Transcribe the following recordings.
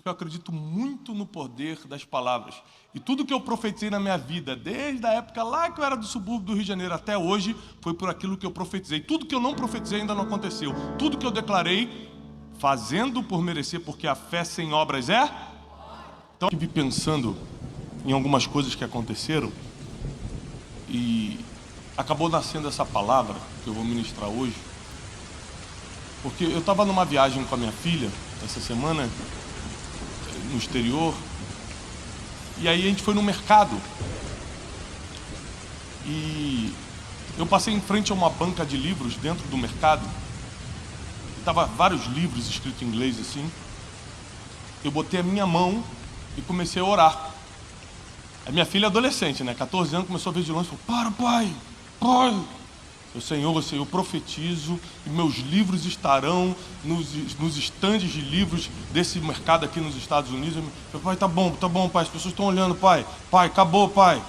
porque eu acredito muito no poder das palavras. E tudo que eu profetizei na minha vida, desde a época lá que eu era do subúrbio do Rio de Janeiro até hoje, foi por aquilo que eu profetizei. Tudo que eu não profetizei ainda não aconteceu. Tudo que eu declarei, fazendo por merecer, porque a fé sem obras é... Então, eu vi pensando em algumas coisas que aconteceram e acabou nascendo essa palavra que eu vou ministrar hoje. Porque eu estava numa viagem com a minha filha essa semana, no exterior, e aí a gente foi no mercado. E eu passei em frente a uma banca de livros dentro do mercado. Tava vários livros escritos em inglês assim. Eu botei a minha mão e comecei a orar. A minha filha é adolescente, né? 14 anos, começou a ver de longe e falou: pai, Senhor, eu profetizo e meus livros estarão nos estandes de livros desse mercado aqui nos Estados Unidos. Eu falei: pai, tá bom, pai, as pessoas estão olhando, pai, acabou, pai.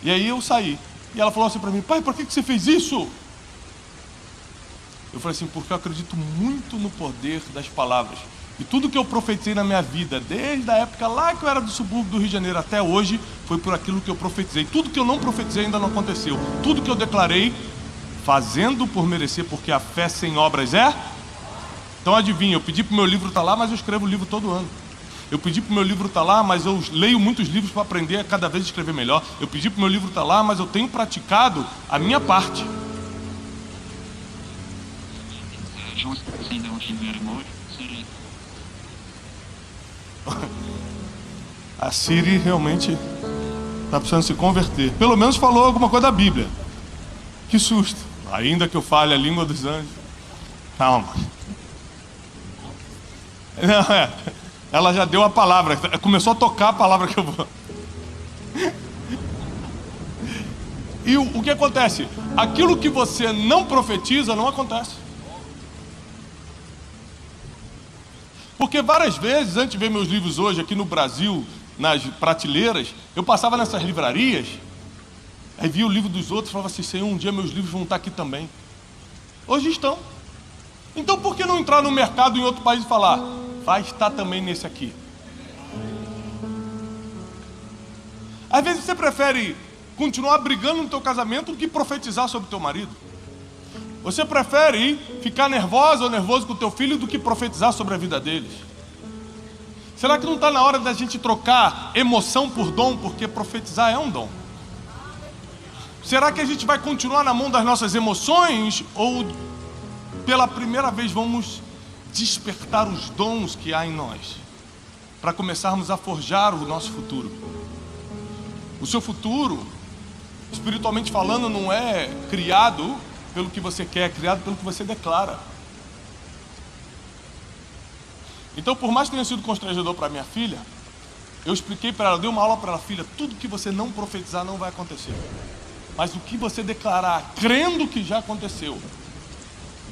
E aí eu saí. E ela falou assim para mim: pai, por que você fez isso? Eu falei assim: porque eu acredito muito no poder das palavras. E tudo que eu profetizei na minha vida, desde a época lá que eu era do subúrbio do Rio de Janeiro até hoje, foi por aquilo que eu profetizei. Tudo que eu não profetizei ainda não aconteceu. Tudo que eu declarei, fazendo por merecer, porque a fé sem obras é... Então adivinha, eu pedi para o meu livro estar lá, mas eu escrevo o livro todo ano. Eu pedi para o meu livro estar lá, mas eu leio muitos livros para aprender a cada vez escrever melhor. Eu pedi para o meu livro estar lá, mas eu tenho praticado a minha parte. A Siri realmente está precisando se converter. Pelo menos falou alguma coisa da Bíblia. Que susto. Ainda que eu fale a língua dos anjos. Calma. Não, ela já deu a palavra. Começou a tocar a palavra que eu vou. E o que acontece? Aquilo que você não profetiza não acontece. Porque várias vezes, antes de ver meus livros hoje aqui no Brasil, nas prateleiras, eu passava nessas livrarias, aí via o livro dos outros e falava assim: Senhor, um dia meus livros vão estar aqui também. Hoje estão. Então por que não entrar no mercado em outro país e falar: vai estar também nesse aqui? Às vezes você prefere continuar brigando no teu casamento do que profetizar sobre o teu marido. Você prefere ficar nervosa ou nervoso com o teu filho do que profetizar sobre a vida deles? Será que não está na hora da gente trocar emoção por dom, porque profetizar é um dom? Será que a gente vai continuar na mão das nossas emoções ou pela primeira vez vamos despertar os dons que há em nós para começarmos a forjar o nosso futuro? O seu futuro, espiritualmente falando, não é criado pelo que você quer, é criado pelo que você declara. Então, por mais que tenha sido constrangedor para minha filha, eu expliquei para ela, dei uma aula para ela: filha, tudo que você não profetizar não vai acontecer. Mas o que você declarar, crendo que já aconteceu,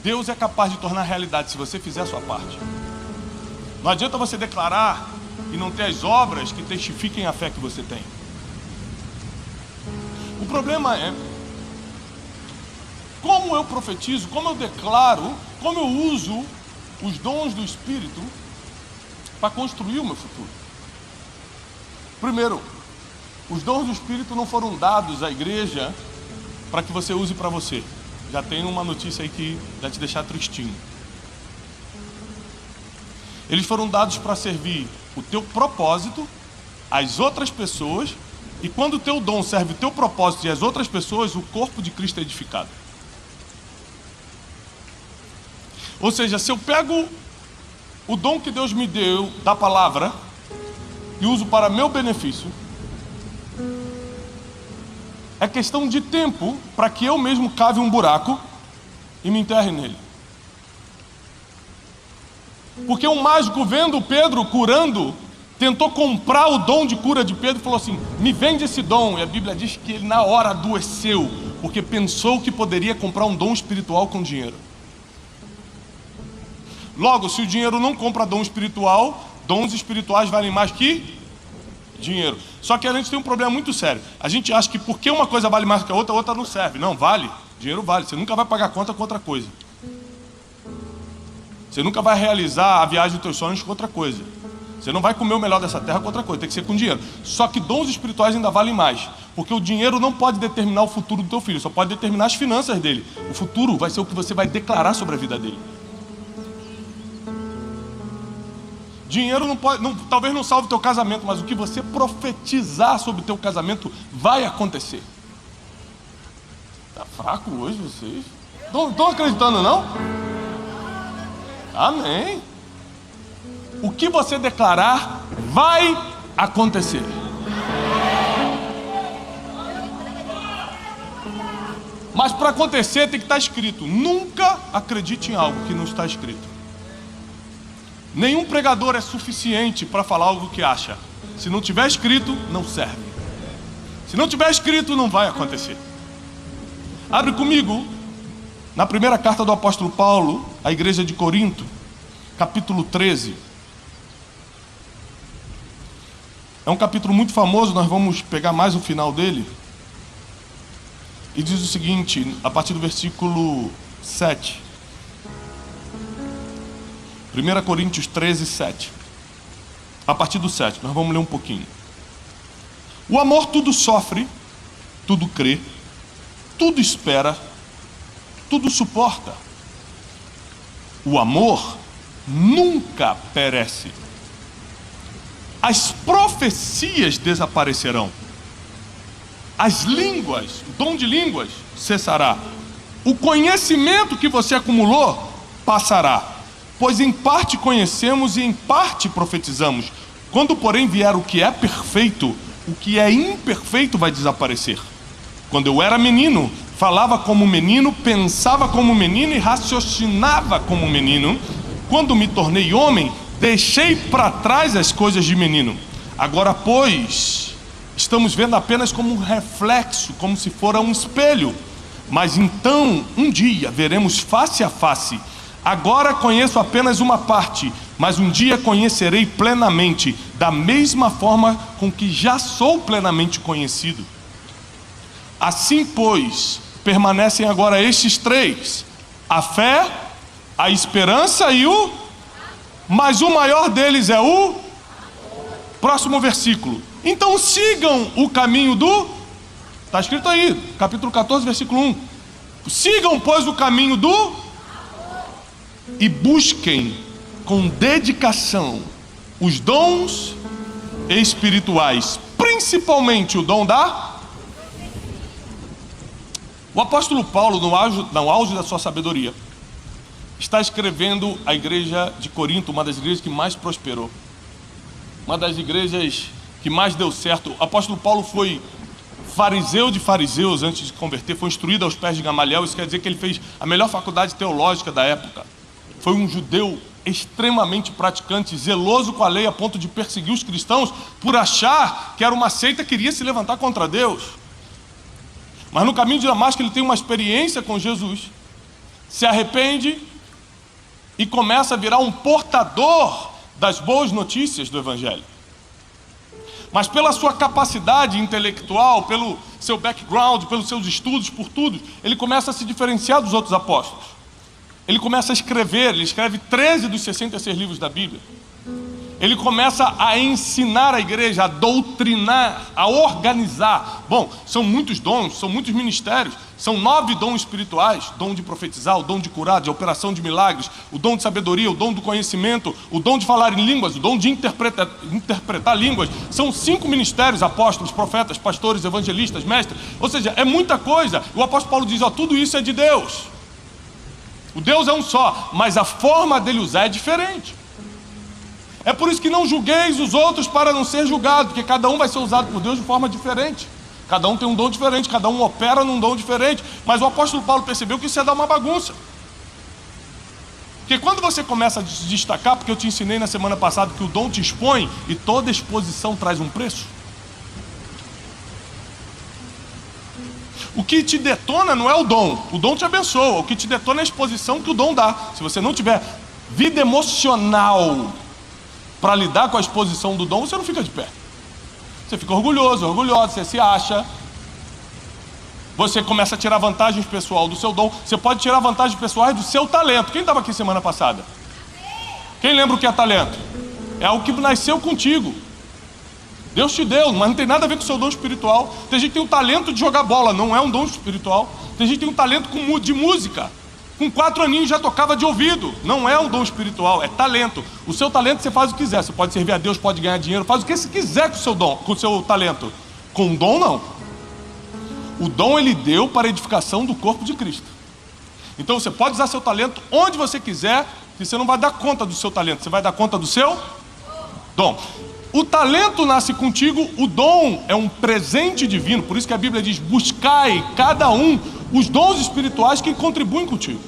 Deus é capaz de tornar realidade se você fizer a sua parte. Não adianta você declarar e não ter as obras que testifiquem a fé que você tem. O problema é como eu profetizo, como eu declaro, como eu uso os dons do Espírito para construir o meu futuro. Primeiro, os dons do Espírito não foram dados à igreja para que você use para você. Já tem uma notícia aí que vai te deixar tristinho. Eles foram dados para servir o teu propósito, as outras pessoas, e quando o teu dom serve o teu propósito e as outras pessoas, o corpo de Cristo é edificado. Ou seja, se eu pego o dom que Deus me deu da palavra e uso para meu benefício, é questão de tempo para que eu mesmo cave um buraco e me enterre nele. Porque um mágico, vendo Pedro curando, tentou comprar o dom de cura de Pedro e falou assim: me vende esse dom. E a Bíblia diz que ele na hora adoeceu, porque pensou que poderia comprar um dom espiritual com dinheiro. Logo, se o dinheiro não compra dom espiritual, dons espirituais valem mais que dinheiro. Só que a gente tem um problema muito sério. A gente acha que porque uma coisa vale mais que a outra não serve. Não, vale. Dinheiro vale. Você nunca vai pagar conta com outra coisa. Você nunca vai realizar a viagem dos teus sonhos com outra coisa. Você não vai comer o melhor dessa terra com outra coisa, tem que ser com dinheiro. Só que dons espirituais ainda valem mais, porque o dinheiro não pode determinar o futuro do teu filho, só pode determinar as finanças dele. O futuro vai ser o que você vai declarar sobre a vida dele. Dinheiro não pode, talvez não salve o teu casamento, mas o que você profetizar sobre o teu casamento vai acontecer. Tá fraco hoje vocês? Estão acreditando não? Amém. O que você declarar vai acontecer. Mas para acontecer tem que estar escrito. Nunca acredite em algo que não está escrito. Nenhum pregador é suficiente para falar algo que acha. Se não tiver escrito, não serve. Se não tiver escrito, não vai acontecer. Abre comigo na primeira carta do apóstolo Paulo à igreja de Corinto, capítulo 13. É um capítulo muito famoso, nós vamos pegar mais o final dele. E diz o seguinte, a partir do versículo 7. 1 Coríntios 13, 7. A partir do 7, nós vamos ler um pouquinho. O amor tudo sofre, tudo crê, tudo espera, tudo suporta. O amor nunca perece. As profecias desaparecerão. As línguas, o dom de línguas cessará. O conhecimento que você acumulou passará. Pois em parte conhecemos e em parte profetizamos. Quando, porém, vier o que é perfeito, o que é imperfeito vai desaparecer. Quando eu era menino, falava como menino, pensava como menino e raciocinava como menino. Quando me tornei homem, deixei para trás as coisas de menino. Agora, pois, estamos vendo apenas como um reflexo, como se fora um espelho. Mas então, um dia, veremos face a face. Agora conheço apenas uma parte, mas um dia conhecerei plenamente, da mesma forma com que já sou plenamente conhecido. Assim, pois, permanecem agora estes três: a fé, a esperança e o... Mas o maior deles é o... Próximo versículo. Então sigam o caminho do... Está escrito aí, capítulo 14, versículo 1. Sigam, pois, o caminho do... E busquem com dedicação os dons espirituais, principalmente o dom da... O apóstolo Paulo, no auge da sua sabedoria, está escrevendo a igreja de Corinto, uma das igrejas que mais prosperou, uma das igrejas que mais deu certo. O apóstolo Paulo foi fariseu de fariseus antes de se converter, foi instruído aos pés de Gamaliel. Isso quer dizer que ele fez a melhor faculdade teológica da época. Foi um judeu extremamente praticante, zeloso com a lei, a ponto de perseguir os cristãos por achar que era uma seita que queria se levantar contra Deus. Mas no caminho de Damasco ele tem uma experiência com Jesus, se arrepende e começa a virar um portador das boas notícias do Evangelho. Mas pela sua capacidade intelectual, pelo seu background, pelos seus estudos, por tudo, ele começa a se diferenciar dos outros apóstolos. Ele começa a escrever, ele escreve 13 dos 66 livros da Bíblia. Ele começa a ensinar a igreja, a doutrinar, a organizar. Bom, são muitos dons, são muitos ministérios. São 9 dons espirituais: dom de profetizar, o dom de curar, de operação de milagres, o dom de sabedoria, o dom do conhecimento, o dom de falar em línguas, o dom de interpretar línguas. São 5 ministérios: apóstolos, profetas, pastores, evangelistas, mestres. Ou seja, é muita coisa. O apóstolo Paulo diz, tudo isso é de Deus. O Deus é um só, mas a forma dele usar é diferente. É por isso que não julgueis os outros para não ser julgado, porque cada um vai ser usado por Deus de forma diferente. Cada um tem um dom diferente, cada um opera num dom diferente. Mas o apóstolo Paulo percebeu que isso ia dar uma bagunça. Porque quando você começa a se destacar, porque eu te ensinei na semana passada que o dom te expõe e toda exposição traz um preço. O que te detona não é o dom te abençoa. O que te detona é a exposição que o dom dá. Se você não tiver vida emocional para lidar com a exposição do dom, você não fica de pé. Você fica orgulhoso, orgulhosa, você se acha. Você começa a tirar vantagens pessoal do seu dom. Você pode tirar vantagens pessoais do seu talento. Quem estava aqui semana passada? Quem lembra o que é talento? É algo que nasceu contigo. Deus te deu, mas não tem nada a ver com o seu dom espiritual. Tem gente que tem o talento de jogar bola, não é um dom espiritual. Tem gente que tem um talento de música. Com 4 aninhos já tocava de ouvido. Não é um dom espiritual, é talento. O seu talento você faz o que quiser. Você pode servir a Deus, pode ganhar dinheiro, faz o que você quiser com o seu dom, com o seu talento. Com o dom, não. O dom ele deu para a edificação do corpo de Cristo. Então você pode usar seu talento onde você quiser, que você não vai dar conta do seu talento, você vai dar conta do seu dom. O talento nasce contigo, o dom é um presente divino. Por isso que a Bíblia diz: buscai cada um os dons espirituais que contribuem contigo.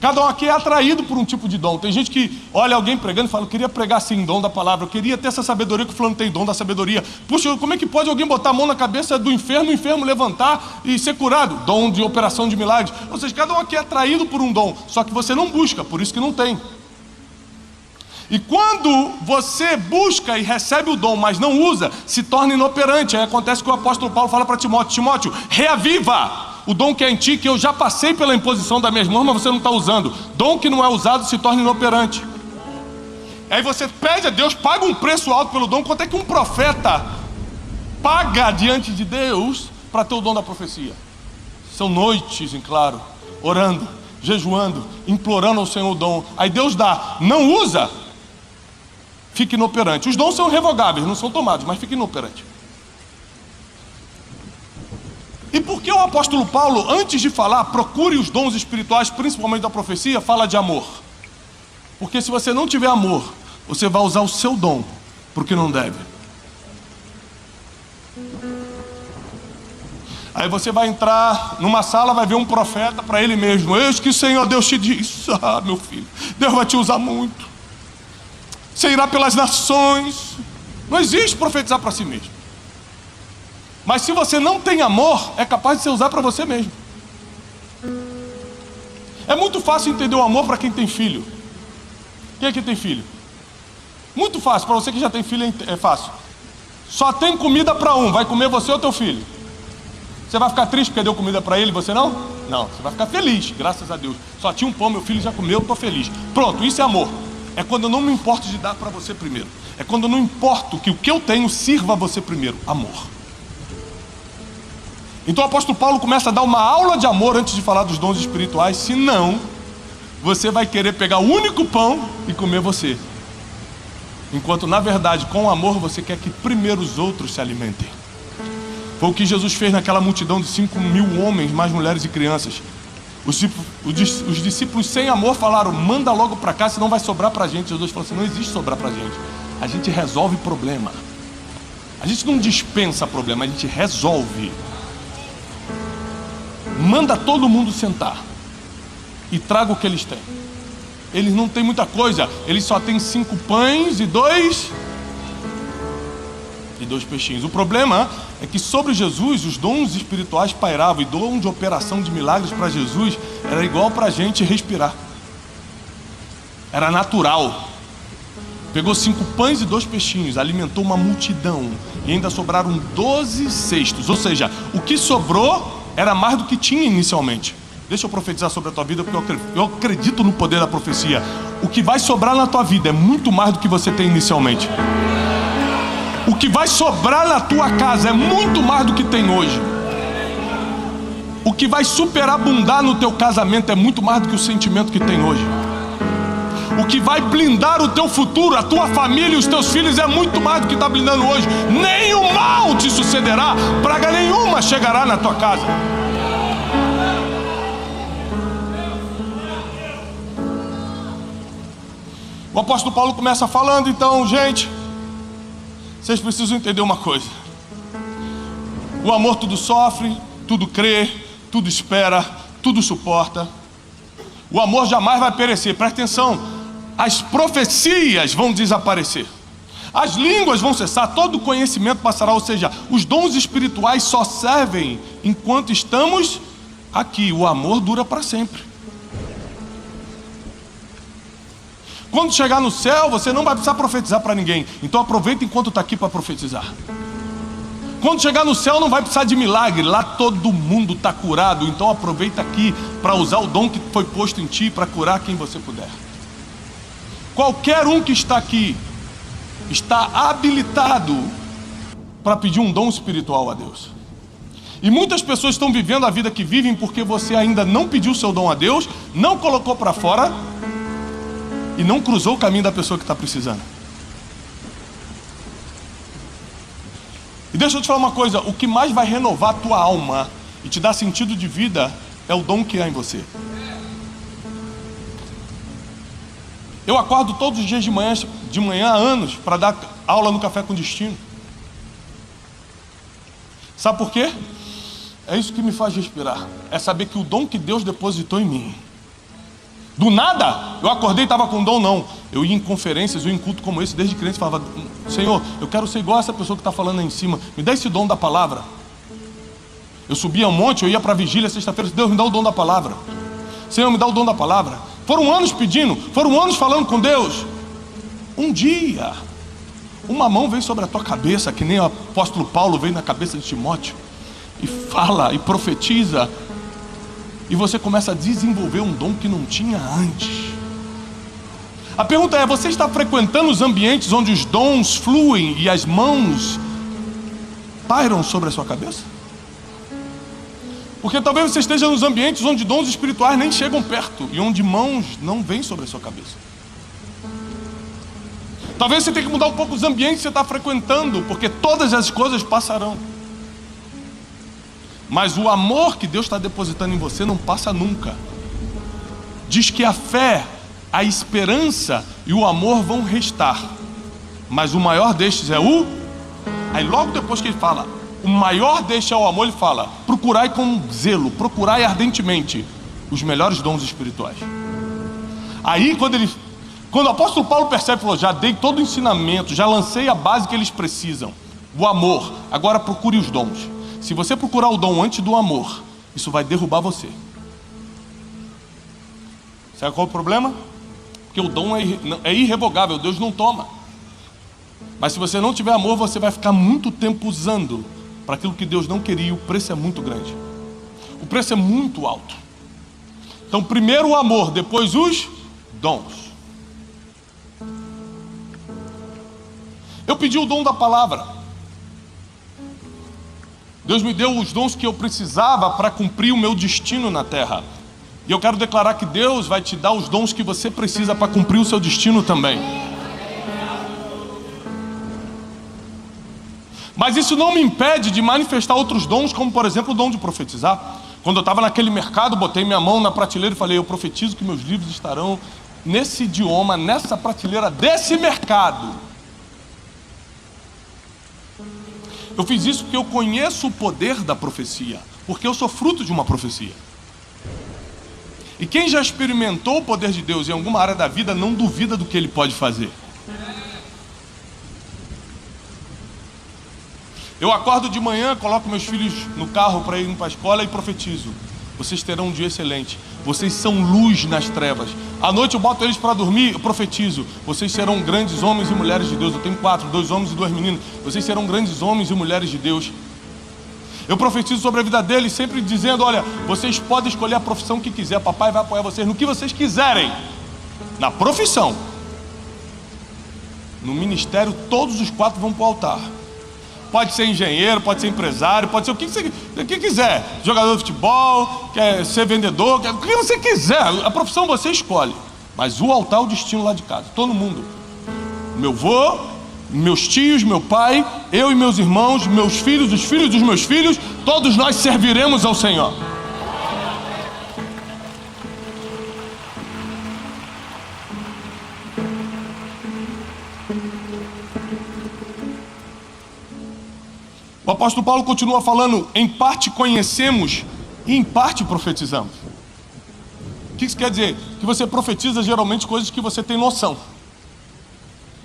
Cada um aqui é atraído por um tipo de dom. Tem gente que olha alguém pregando e fala: eu queria pregar assim, dom da palavra, eu queria ter essa sabedoria que o fulano tem, dom da sabedoria. Puxa, como é que pode alguém botar a mão na cabeça do enfermo, o enfermo levantar e ser curado? Dom de operação de milagres. Ou seja, cada um aqui é atraído por um dom, só que você não busca, por isso que não tem. E quando você busca e recebe o dom, mas não usa, se torna inoperante. Aí acontece que o apóstolo Paulo fala para Timóteo: Timóteo, reaviva o dom que é em ti, que eu já passei pela imposição das minhas mãos, mas você não está usando. Dom que não é usado se torna inoperante. Aí você pede a Deus, paga um preço alto pelo dom. Quanto é que um profeta paga diante de Deus para ter o dom da profecia? São noites, em claro, orando, jejuando, implorando ao Senhor o dom. Aí Deus dá, não usa, fica inoperante. Os dons são irrevogáveis, não são tomados, mas fica inoperante. E por que o apóstolo Paulo, antes de falar, procure os dons espirituais, principalmente da profecia, fala de amor? Porque se você não tiver amor, você vai usar o seu dom porque não deve. Aí você vai entrar numa sala, vai ver um profeta para ele mesmo: eis que o Senhor Deus te diz: ah, meu filho, Deus vai te usar muito. Você irá pelas nações. Não existe profetizar para si mesmo. Mas se você não tem amor, é capaz de você usar para você mesmo. É muito fácil entender o amor para quem tem filho. Quem aqui tem filho? Muito fácil, para você que já tem filho é fácil. Só tem comida para um, vai comer você ou teu filho? Você vai ficar triste porque deu comida para ele e você não? Não, você vai ficar feliz, graças a Deus. Só tinha um pão, meu filho já comeu, eu estou feliz. Pronto, isso é amor. É quando eu não me importo de dar para você primeiro. É quando eu não importo que o que eu tenho sirva a você primeiro. Amor. Então o apóstolo Paulo começa a dar uma aula de amor antes de falar dos dons espirituais. Senão, você vai querer pegar o único pão e comer você. Enquanto na verdade, com amor, você quer que primeiro os outros se alimentem. Foi o que Jesus fez naquela multidão de 5.000 homens, mais mulheres e crianças. Os discípulos sem amor falaram: manda logo para cá, senão vai sobrar para a gente. Jesus falou assim: não existe sobrar para a gente. A gente resolve problema. A gente não dispensa problema, a gente resolve. Manda todo mundo sentar e traga o que eles têm. Eles não têm muita coisa, eles só têm 5 pães e 2 peixinhos. O problema é que sobre Jesus os dons espirituais pairavam, e dom de operação de milagres para Jesus era igual para a gente respirar. Era natural. Pegou 5 pães e 2 peixinhos, alimentou uma multidão e ainda sobraram 12 cestos. Ou seja, o que sobrou era mais do que tinha inicialmente. Deixa eu profetizar sobre a tua vida, porque eu acredito no poder da profecia. O que vai sobrar na tua vida é muito mais do que você tem inicialmente. O que vai sobrar na tua casa é muito mais do que tem hoje. O que vai superabundar no teu casamento é muito mais do que o sentimento que tem hoje. O que vai blindar o teu futuro, a tua família e os teus filhos é muito mais do que está blindando hoje. Nenhum mal te sucederá, praga nenhuma chegará na tua casa. O apóstolo Paulo começa falando: então, gente, vocês precisam entender uma coisa. O amor tudo sofre, tudo crê, tudo espera, tudo suporta. O amor jamais vai perecer. Presta atenção. As profecias vão desaparecer. As línguas vão cessar. Todo conhecimento passará. Ou seja, os dons espirituais só servem enquanto estamos aqui. O amor dura para sempre. Quando chegar no céu, você não vai precisar profetizar para ninguém. Então aproveita enquanto está aqui para profetizar. Quando chegar no céu, não vai precisar de milagre. Lá todo mundo está curado. Então aproveita aqui para usar o dom que foi posto em ti para curar quem você puder. qualquer um que está aqui está habilitado para pedir um dom espiritual a Deus. E muitas pessoas estão vivendo a vida que vivem porque você ainda não pediu seu dom a Deus, não colocou para fora e não cruzou o caminho da pessoa que está precisando. E deixa eu te falar uma coisa, o que mais vai renovar a tua alma e te dar sentido de vida é o dom que há em você. Eu acordo todos os dias de manhã há anos para dar aula no Café com Destino. Sabe por quê? É isso que me faz respirar. É saber que o dom que Deus depositou em mim. Do nada, eu acordei e estava com dom, não. Eu ia em conferências, eu ia em culto como esse, desde criança, falava: Senhor, eu quero ser igual a essa pessoa que está falando aí em cima. Me dá esse dom da palavra. Eu subia um monte, eu ia para a vigília sexta-feira. Deus, me dá o dom da palavra. Senhor, me dá o dom da palavra. Foram anos pedindo, foram anos falando com Deus. Um dia, uma mão veio sobre a tua cabeça, que nem o apóstolo Paulo veio na cabeça de Timóteo, e fala, e profetiza, e você começa a desenvolver um dom que não tinha antes. A pergunta é: você está frequentando os ambientes onde os dons fluem e as mãos pairam sobre a sua cabeça? Porque talvez você esteja nos ambientes onde dons espirituais nem chegam perto e onde mãos não vêm sobre a sua cabeça. Talvez você tenha que mudar um pouco os ambientes que você está frequentando, porque todas as coisas passarão. Mas o amor que Deus está depositando em você não passa nunca. Diz que a fé, a esperança e o amor vão restar, mas o maior destes é o... Aí logo depois que ele fala, o maior destes é o amor, ele fala: procurai com zelo, procurai ardentemente os melhores dons espirituais. Aí quando o apóstolo Paulo percebe, falou: já dei todo o ensinamento, já lancei a base que eles precisam, o amor, agora procure os dons. Se você procurar o dom antes do amor, isso vai derrubar você. Sabe qual é o problema? Porque o dom é irrevogável, Deus não toma. Mas se você não tiver amor, você vai ficar muito tempo usando para aquilo que Deus não queria, e o preço é muito grande. O preço é muito alto. Então primeiro o amor, depois os dons. Eu pedi o dom da palavra. Deus me deu os dons que eu precisava para cumprir o meu destino na terra. E eu quero declarar que Deus vai te dar os dons que você precisa para cumprir o seu destino também. Mas isso não me impede de manifestar outros dons, como por exemplo o dom de profetizar. Quando eu estava naquele mercado, botei minha mão na prateleira e falei: eu profetizo que meus livros estarão nesse idioma, nessa prateleira desse mercado. Eu fiz isso porque eu conheço o poder da profecia, porque eu sou fruto de uma profecia. E quem já experimentou o poder de Deus em alguma área da vida não duvida do que Ele pode fazer. Eu acordo de manhã, coloco meus filhos no carro para irem para a escola e profetizo: vocês terão um dia excelente, vocês são luz nas trevas. À noite eu boto eles para dormir, eu profetizo: vocês serão grandes homens e mulheres de Deus. Eu tenho 4, 2 homens e 2 meninas. Vocês serão grandes homens e mulheres de Deus. Eu profetizo sobre a vida deles, sempre dizendo: olha, vocês podem escolher a profissão que quiser, papai vai apoiar vocês no que vocês quiserem. Na profissão, no ministério, todos os 4 vão para o altar. Pode ser engenheiro, pode ser empresário, pode ser o que quiser. Jogador de futebol, quer ser vendedor, o que você quiser. A profissão você escolhe. Mas o altar é o destino lá de casa. Todo mundo. Meu avô, meus tios, meu pai, eu e meus irmãos, meus filhos, os filhos dos meus filhos, todos nós serviremos ao Senhor. O apóstolo Paulo continua falando: em parte conhecemos e em parte profetizamos. O que isso quer dizer? Que você profetiza geralmente coisas que você tem noção.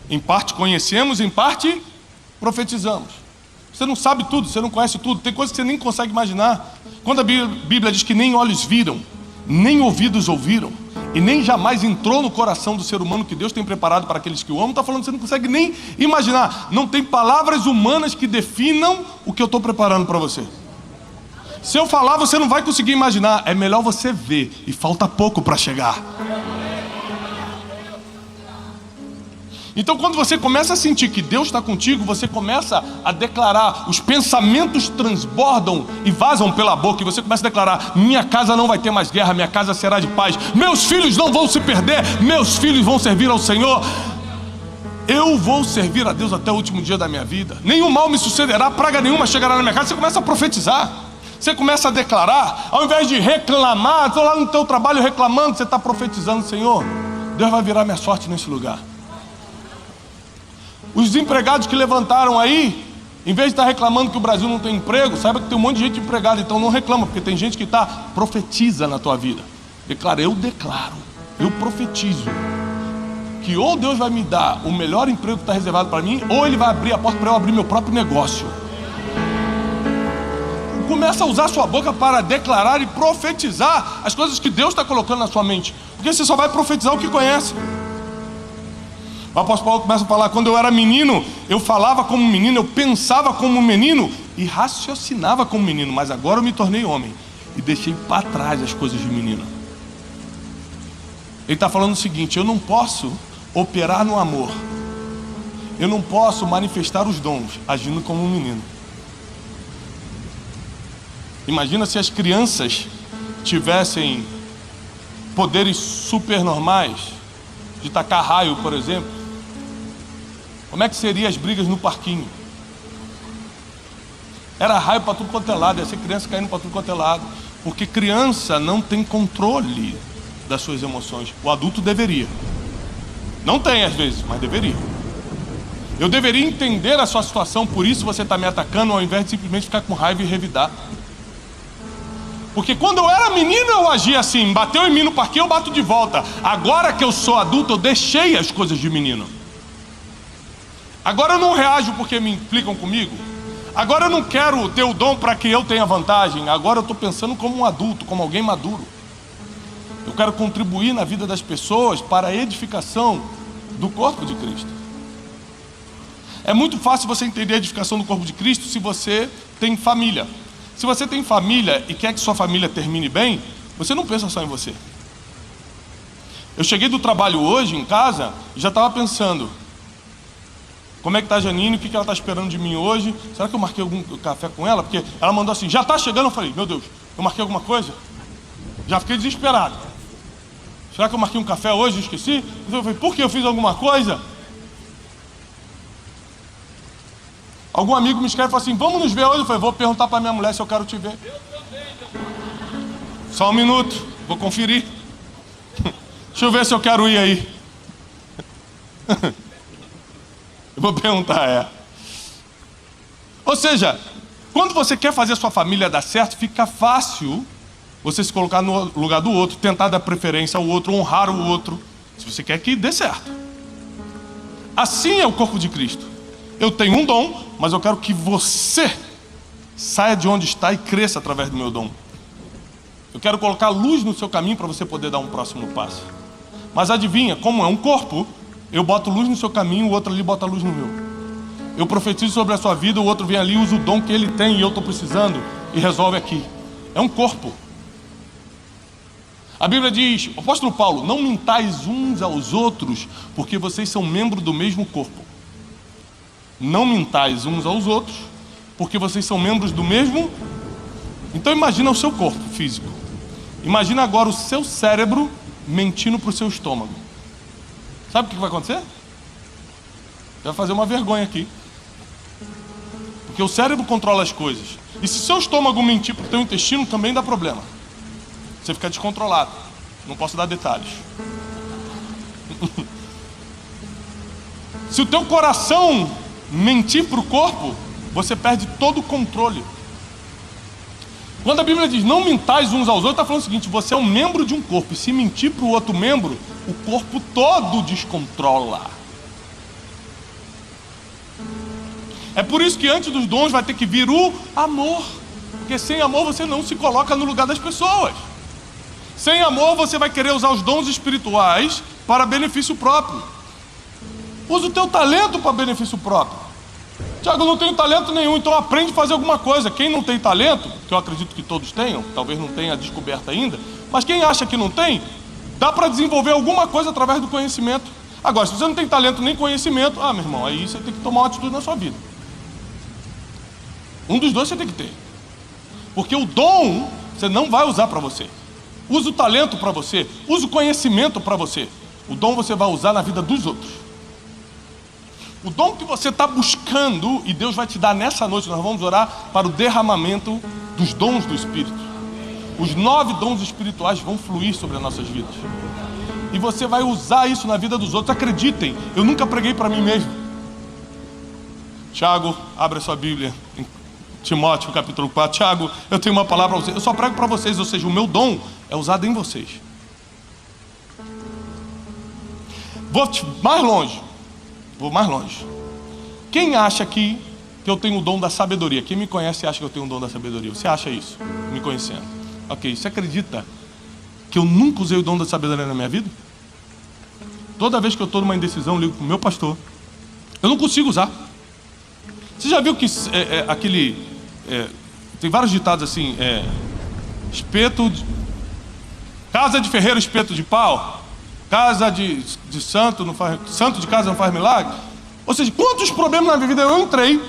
Em parte conhecemos, em parte profetizamos. Você não sabe tudo, você não conhece tudo, tem coisas que você nem consegue imaginar. Quando a Bíblia diz que nem olhos viram, nem ouvidos ouviram, e nem jamais entrou no coração do ser humano que Deus tem preparado para aqueles que o amam, está falando que você não consegue nem imaginar. Não tem palavras humanas que definam o que eu estou preparando para você. Se eu falar, você não vai conseguir imaginar. É melhor você ver, e falta pouco para chegar. Então quando você começa a sentir que Deus está contigo, você começa a declarar, os pensamentos transbordam e vazam pela boca, e você começa a declarar: minha casa não vai ter mais guerra, minha casa será de paz, meus filhos não vão se perder, meus filhos vão servir ao Senhor, eu vou servir a Deus até o último dia da minha vida, nenhum mal me sucederá, praga nenhuma chegará na minha casa. Você começa a profetizar, você começa a declarar, ao invés de reclamar, estou lá no teu trabalho reclamando, você está profetizando: Senhor, Deus vai virar minha sorte nesse lugar. Os desempregados que levantaram aí, em vez de estar reclamando que o Brasil não tem emprego, saiba que tem um monte de gente empregada, então não reclama, porque tem gente que está, profetiza na tua vida. Declara: eu declaro, eu profetizo, que ou Deus vai me dar o melhor emprego que está reservado para mim, ou Ele vai abrir a porta para eu abrir meu próprio negócio. Começa a usar sua boca para declarar e profetizar as coisas que Deus está colocando na sua mente, porque você só vai profetizar o que conhece. O apóstolo Paulo começa a falar: quando eu era menino, eu falava como menino, eu pensava como menino e raciocinava como menino, mas agora eu me tornei homem e deixei para trás as coisas de menino. Ele está falando o seguinte: eu não posso operar no amor, eu não posso manifestar os dons agindo como um menino. Imagina se as crianças tivessem poderes supernormais, de tacar raio, por exemplo. Como é que seriam as brigas no parquinho? Era raio para tudo quanto é lado, ia ser criança caindo para tudo quanto é lado, porque criança não tem controle das suas emoções. O adulto deveria. Não tem às vezes, mas deveria. Eu deveria entender a sua situação, por isso você está me atacando, ao invés de simplesmente ficar com raiva e revidar. Porque quando eu era menino eu agia assim: bateu em mim no parquinho, eu bato de volta. Agora que eu sou adulto, eu deixei as coisas de menino. Agora eu não reajo porque me implicam comigo. Agora eu não quero ter o dom para que eu tenha vantagem. Agora eu estou pensando como um adulto, como alguém maduro. Eu quero contribuir na vida das pessoas para a edificação do corpo de Cristo. É muito fácil você entender a edificação do corpo de Cristo se você tem família. Se você tem família e quer que sua família termine bem, você não pensa só em você. Eu cheguei do trabalho hoje em casa e já estava pensando: como é que está a Janine, o que ela está esperando de mim hoje? Será que eu marquei algum café com ela? Porque ela mandou assim: já está chegando. Eu falei: meu Deus, eu marquei alguma coisa? Já fiquei desesperado. Será que eu marquei um café hoje e esqueci? Eu falei: por que eu fiz alguma coisa? Algum amigo me escreve e fala assim: vamos nos ver hoje? Eu falei: vou perguntar para minha mulher se eu quero te ver. Só um minuto, vou conferir. Deixa eu ver se eu quero ir aí. Eu vou perguntar, Ou seja, quando você quer fazer a sua família dar certo, fica fácil você se colocar no lugar do outro, tentar dar preferência ao outro, honrar o outro, se você quer que dê certo. Assim é o corpo de Cristo. Eu tenho um dom, mas eu quero que você saia de onde está e cresça através do meu dom. Eu quero colocar luz no seu caminho para você poder dar um próximo passo. Mas adivinha, como é um corpo, eu boto luz no seu caminho, o outro ali bota luz no meu. Eu profetizo sobre a sua vida, o outro vem ali e usa o dom que ele tem e eu estou precisando e resolve aqui. É um corpo. A Bíblia diz, o apóstolo Paulo: não mintais uns aos outros, porque vocês são membros do mesmo corpo. Não mintais uns aos outros, porque vocês são membros do mesmo. Então imagina o seu corpo físico. Imagina agora o seu cérebro mentindo para o seu estômago. Sabe o que vai acontecer? Você vai fazer uma vergonha aqui. Porque o cérebro controla as coisas. E se seu estômago mentir para o teu intestino, também dá problema. Você fica descontrolado. Não posso dar detalhes. Se o teu coração mentir para o corpo, você perde todo o controle. Quando a Bíblia diz não mintais uns aos outros, está falando o seguinte: você é um membro de um corpo, e se mentir para o outro membro, o corpo todo descontrola. É por isso que antes dos dons vai ter que vir o amor, porque sem amor você não se coloca no lugar das pessoas. Sem amor você vai querer usar os dons espirituais para benefício próprio. Usa o teu talento para benefício próprio. Tiago, eu não tenho talento nenhum, então aprende a fazer alguma coisa. Quem não tem talento, que eu acredito que todos tenham, talvez não tenha descoberto ainda, mas quem acha que não tem, dá para desenvolver alguma coisa através do conhecimento. Agora, se você não tem talento nem conhecimento, meu irmão, aí você tem que tomar uma atitude na sua vida. Um dos dois você tem que ter. Porque o dom você não vai usar para você. Usa o talento para você, usa o conhecimento para você. O dom você vai usar na vida dos outros. O dom que você está buscando, e Deus vai te dar nessa noite, nós vamos orar para o derramamento dos dons do Espírito. Os 9 dons espirituais vão fluir sobre as nossas vidas. E você vai usar isso na vida dos outros. Acreditem, eu nunca preguei para mim mesmo. Tiago, abre a sua Bíblia em Timóteo capítulo 4. Tiago, eu tenho uma palavra para vocês. Eu só prego para vocês, ou seja, o meu dom é usado em vocês. Vou mais longe. Quem acha que eu tenho o dom da sabedoria? Quem me conhece acha que eu tenho o dom da sabedoria. Você acha isso, me conhecendo? Ok, você acredita que eu nunca usei o dom da sabedoria na minha vida? Toda vez que eu estou numa indecisão, eu ligo para o meu pastor. Eu não consigo usar. Você já viu que tem vários ditados assim, casa de ferreiro, espeto de pau. Casa de santo não faz, santo de casa não faz milagre. Ou seja, quantos problemas na minha vida eu entrei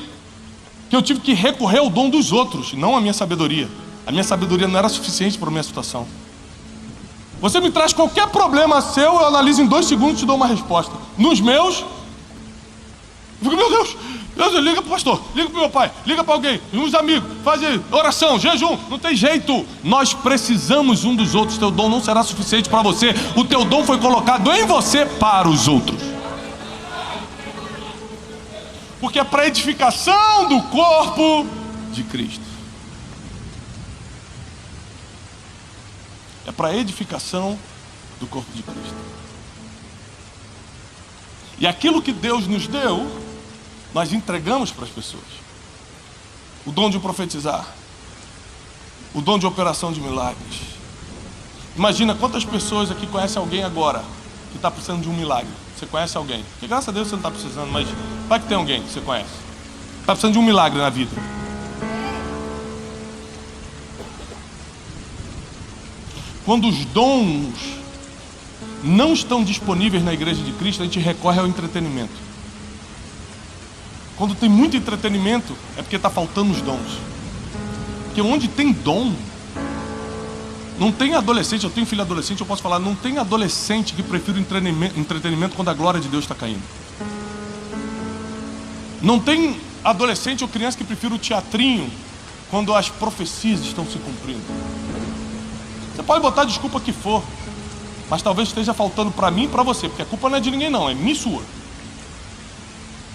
que eu tive que recorrer ao dom dos outros, não à minha sabedoria. A minha sabedoria não era suficiente para a minha situação. Você me traz qualquer problema seu, eu analiso em 2 segundos e te dou uma resposta. Nos meus, eu fico, meu Deus, liga para o pastor, liga para o meu pai, liga para alguém, uns amigos, faz oração, jejum, não tem jeito. Nós precisamos um dos outros. Teu dom não será suficiente para você. O teu dom foi colocado em você para os outros. Porque é para a edificação do corpo de Cristo. É para a edificação do corpo de Cristo. E aquilo que Deus nos deu, nós entregamos para as pessoas. O dom de profetizar, o dom de operação de milagres. Imagina quantas pessoas aqui conhecem alguém agora que está precisando de um milagre. Você conhece alguém? Porque graças a Deus você não está precisando, mas vai que tem alguém que você conhece. Está precisando de um milagre na vida. Quando os dons não estão disponíveis na igreja de Cristo, a gente recorre ao entretenimento. Quando tem muito entretenimento, é porque está faltando os dons. Porque onde tem dom, não tem adolescente. Eu tenho filho adolescente, eu posso falar, não tem adolescente que prefira entretenimento quando a glória de Deus está caindo. Não tem adolescente ou criança que prefira o teatrinho quando as profecias estão se cumprindo. Você pode botar a desculpa que for, mas talvez esteja faltando para mim e para você, porque a culpa não é de ninguém não, é minha e sua.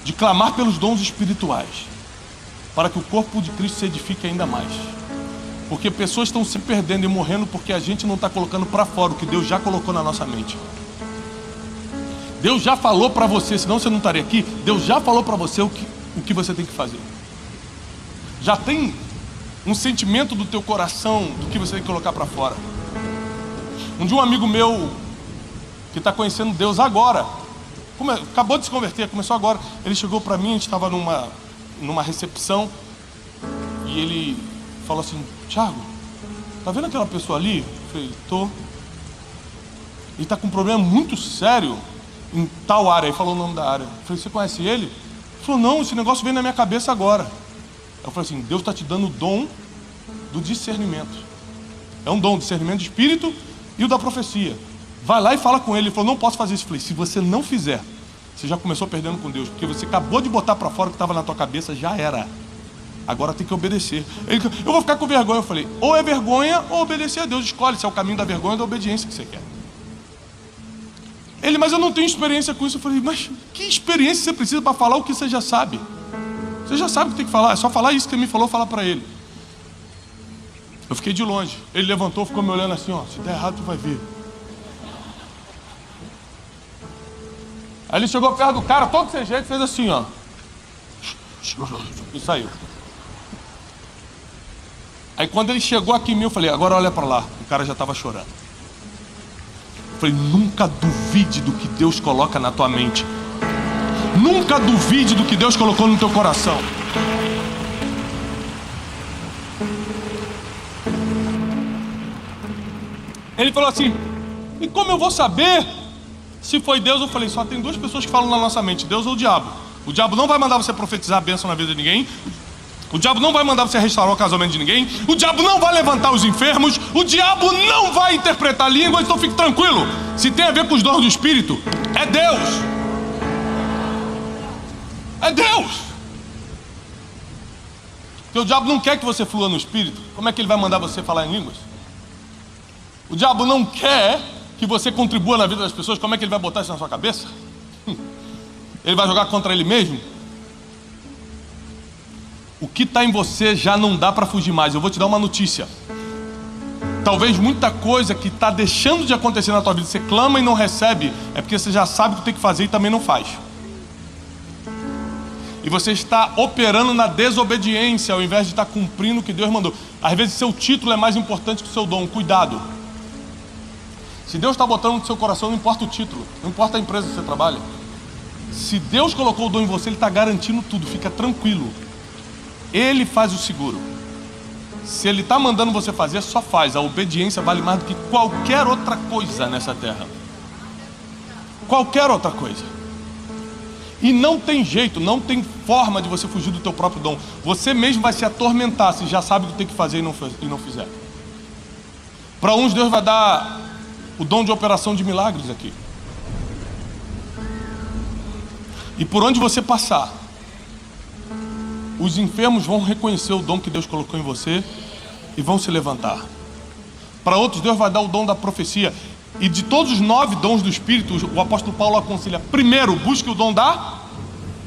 De clamar pelos dons espirituais, para que o corpo de Cristo se edifique ainda mais. Porque pessoas estão se perdendo e morrendo porque a gente não está colocando para fora o que Deus já colocou na nossa mente. Deus já falou para você, senão você não estaria aqui. Deus já falou para você o que você tem que fazer. Já tem um sentimento do teu coração do que você tem que colocar para fora. Um dia um amigo meu que está conhecendo Deus agora, acabou de se converter, começou agora. Ele chegou para mim, a gente estava numa recepção e ele falou assim: Tiago, tá vendo aquela pessoa ali? Eu falei: tô. Ele está com um problema muito sério em tal área. Ele falou o nome da área. Eu falei: você conhece ele? Ele falou: não, esse negócio veio na minha cabeça agora. Eu falei assim: Deus está te dando o dom do discernimento. É um dom, discernimento de espírito e o da profecia. Vai lá e fala com ele. Ele falou: não posso fazer isso. Eu falei: se você não fizer, você já começou perdendo com Deus, porque você acabou de botar para fora o que estava na tua cabeça, já era. Agora tem que obedecer. Ele: eu vou ficar com vergonha. Eu falei: ou é vergonha ou obedecer a Deus. Escolhe se é o caminho da vergonha ou da obediência que você quer. Ele: mas eu não tenho experiência com isso. Eu falei: mas que experiência você precisa para falar o que você já sabe? Você já sabe o que tem que falar, é só falar isso que ele me falou, falar para ele. Eu fiquei de longe. Ele levantou, ficou me olhando assim, ó: se der errado tu vai ver. Aí ele chegou perto do cara, todo sem jeito, fez assim, ó, e saiu. Aí quando ele chegou aqui em mim, eu falei: agora olha para lá. O cara já estava chorando. Eu falei: nunca duvide do que Deus coloca na tua mente. Nunca duvide do que Deus colocou no teu coração. Ele falou assim: e como eu vou saber Se foi Deus, eu falei, só tem duas pessoas que falam na nossa mente, Deus ou o diabo. O diabo não vai mandar você profetizar a bênção na vida de ninguém. O diabo não vai mandar você restaurar o casamento de ninguém. O diabo não vai levantar os enfermos. O diabo não vai interpretar línguas. Então fique tranquilo. Se tem a ver com os dons do Espírito, é Deus. É Deus. Porque o diabo não quer que você flua no Espírito. Como é que ele vai mandar você falar em línguas? O diabo não quer que você contribua na vida das pessoas. Como é que ele vai botar isso na sua cabeça? Ele vai jogar contra ele mesmo? O que está em você já não dá para fugir mais. Eu vou te dar uma notícia. Talvez muita coisa que está deixando de acontecer na tua vida, você clama e não recebe, é porque você já sabe o que tem que fazer e também não faz. E você está operando na desobediência ao invés de estar cumprindo o que Deus mandou. Às vezes seu título é mais importante que o seu dom. Cuidado. Se Deus está botando no seu coração, não importa o título, não importa a empresa que você trabalha. Se Deus colocou o dom em você, Ele está garantindo tudo. Fica tranquilo. Ele faz o seguro. Se Ele está mandando você fazer, só faz. A obediência vale mais do que qualquer outra coisa nessa terra. Qualquer outra coisa. E não tem jeito, não tem forma de você fugir do teu próprio dom. Você mesmo vai se atormentar se já sabe o que tem que fazer e não fizer. Para uns Deus vai dar o dom de operação de milagres aqui. E por onde você passar, os enfermos vão reconhecer o dom que Deus colocou em você e vão se levantar. Para outros Deus vai dar o dom da profecia. E de todos os 9 dons do Espírito, o apóstolo Paulo aconselha: primeiro, busque o dom da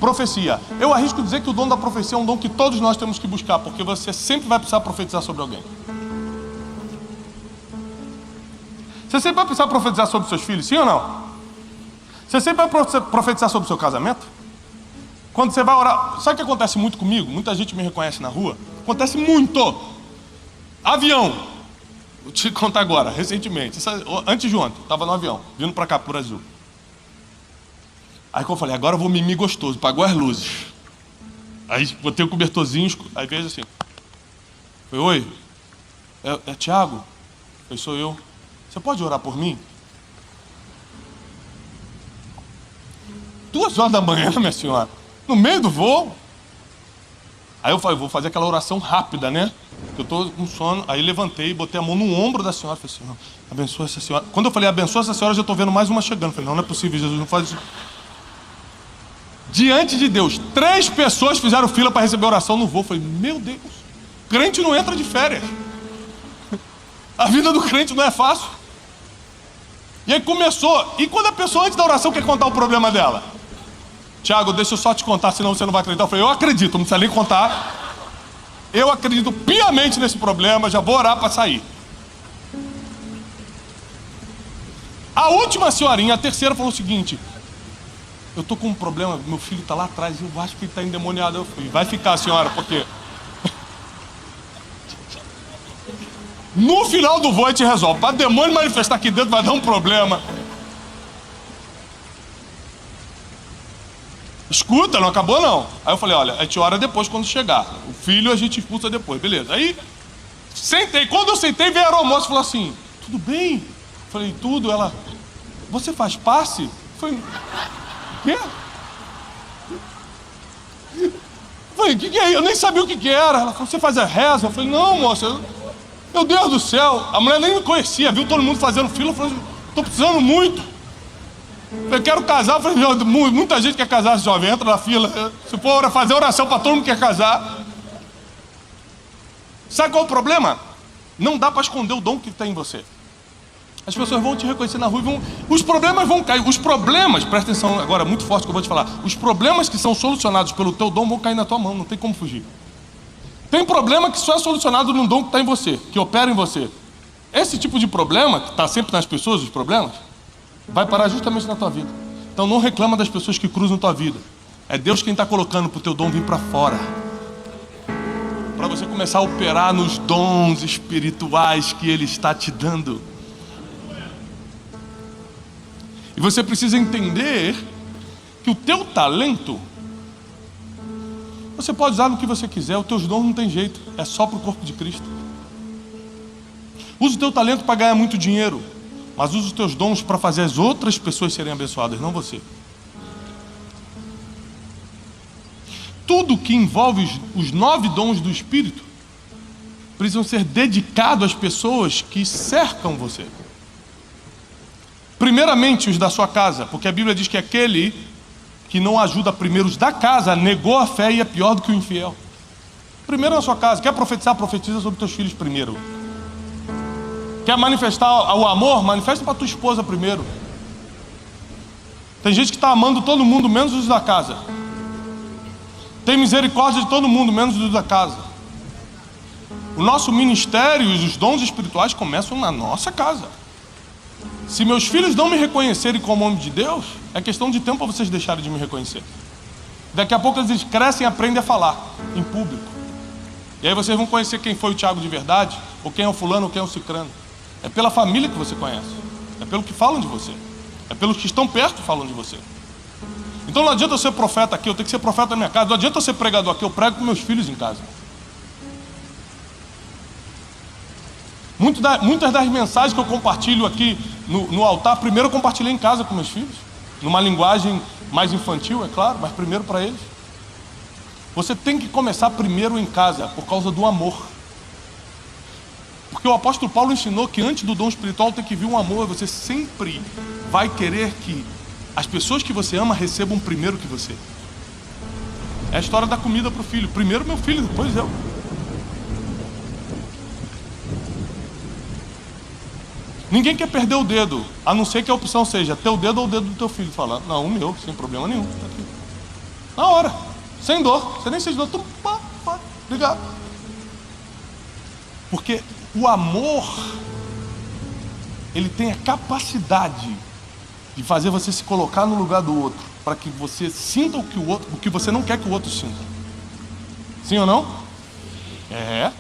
profecia. Eu arrisco dizer que o dom da profecia é um dom que todos nós temos que buscar, porque você sempre vai precisar profetizar sobre alguém. Você sempre vai precisar profetizar sobre seus filhos, sim ou não? Você sempre vai profetizar sobre o seu casamento? Quando você vai orar, sabe o que acontece muito comigo? Muita gente me reconhece na rua. Acontece muito. Avião. Vou te contar agora, recentemente. Antes de ontem, estava no avião, vindo para cá, pro Brasil. Aí que eu falei, agora eu vou mimir gostoso, apagou as luzes. Aí botei o cobertorzinho, aí vejo assim. Falei, oi, é Tiago? Falei, sou eu. Você pode orar por mim? 2h da manhã, minha senhora, no meio do voo. Aí eu falei, vou fazer aquela oração rápida, né? Eu tô com sono. Aí levantei, botei a mão no ombro da senhora. Falei, Senhor, abençoa essa senhora. Quando eu falei, abençoa essa senhora, eu já tô vendo mais uma chegando. Falei, não é possível, Jesus, não faz isso. Diante de Deus, 3 pessoas fizeram fila para receber oração no voo. Falei, meu Deus, crente não entra de férias. A vida do crente não é fácil. E aí começou. E quando a pessoa antes da oração quer contar o problema dela? Tiago, deixa eu só te contar, senão você não vai acreditar. Eu falei, eu acredito, não precisa nem contar. Eu acredito piamente nesse problema, já vou orar para sair. A última senhorinha, a terceira, falou o seguinte: eu tô com um problema, meu filho tá lá atrás, eu acho que ele tá endemoniado. Eu falei, vai ficar, senhora, porque no final do voo a gente resolve. Para demônio manifestar aqui dentro vai dar um problema. Escuta, não acabou não. Aí eu falei, olha, a gente ora depois quando chegar. O filho a gente expulsa depois, beleza. Aí, sentei. Quando eu sentei, veio a aeromoça e falou assim, tudo bem? Eu falei, tudo. Ela, você faz passe? Eu falei, o quê? Eu falei, o que é isso? Eu nem sabia o que era. Ela falou, você faz a reza? Eu falei, não, moça, meu Deus do céu. A mulher nem me conhecia, viu todo mundo fazendo fila. Eu falei, tô precisando muito. Eu quero casar. Eu falei, muita gente quer casar, jovem, entra na fila. Se for fazer oração para todo mundo que quer casar. Sabe qual é o problema? Não dá para esconder o dom que tem em você. As pessoas vão te reconhecer na rua e vão... Os problemas vão cair. Os problemas, presta atenção agora, muito forte que eu vou te falar. Os problemas que são solucionados pelo teu dom vão cair na tua mão, não tem como fugir. Tem problema que só é solucionado num dom que está em você, que opera em você. Esse tipo de problema, que está sempre nas pessoas, os problemas, vai parar justamente na tua vida. Então não reclama das pessoas que cruzam tua vida. É Deus quem está colocando para o teu dom vir para fora. Para você começar a operar nos dons espirituais que Ele está te dando. E você precisa entender que o teu talento você pode usar no que você quiser. Os teus dons não tem jeito, é só para o corpo de Cristo. Use o teu talento para ganhar muito dinheiro. mas usa os teus dons para fazer as outras pessoas serem abençoadas, não você. Tudo que envolve os 9 dons do Espírito precisam ser dedicados às pessoas que cercam você. Primeiramente os da sua casa, porque a Bíblia diz que aquele que não ajuda primeiro os da casa negou a fé e é pior do que o infiel. Primeiro na sua casa. Quer profetizar? Profetiza sobre teus filhos primeiro. Quer manifestar o amor? Manifesta para tua esposa primeiro. Tem gente que está amando todo mundo, menos os da casa. Tem misericórdia de todo mundo, menos os da casa. O nosso ministério e os dons espirituais começam na nossa casa. Se meus filhos não me reconhecerem como homem de Deus, é questão de tempo para vocês deixarem de me reconhecer. Daqui a pouco eles crescem e aprendem a falar em público. E aí vocês vão conhecer quem foi o Tiago de verdade, ou quem é o fulano, ou quem é o cicrano. É pela família que você conhece. É pelo que falam de você. É pelos que estão perto falam de você. Então não adianta eu ser profeta aqui, eu tenho que ser profeta na minha casa. Não adianta eu ser pregador aqui, eu prego com meus filhos em casa. Muitas das mensagens que eu compartilho aqui no altar, primeiro eu compartilhei em casa com meus filhos. Numa linguagem mais infantil, é claro, mas primeiro para eles. Você tem que começar primeiro em casa, por causa do amor. Porque o apóstolo Paulo ensinou que antes do dom espiritual tem que vir um amor. Você sempre vai querer que as pessoas que você ama recebam primeiro que você. É a história da comida para o filho. Primeiro meu filho, depois eu. Ninguém quer perder o dedo, a não ser que a opção seja teu dedo ou o dedo do teu filho. Fala, não, o meu, sem problema nenhum. Tá aqui. Na hora, sem dor. Você nem sente dor, tu, obrigado. Porque o amor, ele tem a capacidade de fazer você se colocar no lugar do outro, para que você sinta o que você não quer que o outro sinta. Sim ou não? É.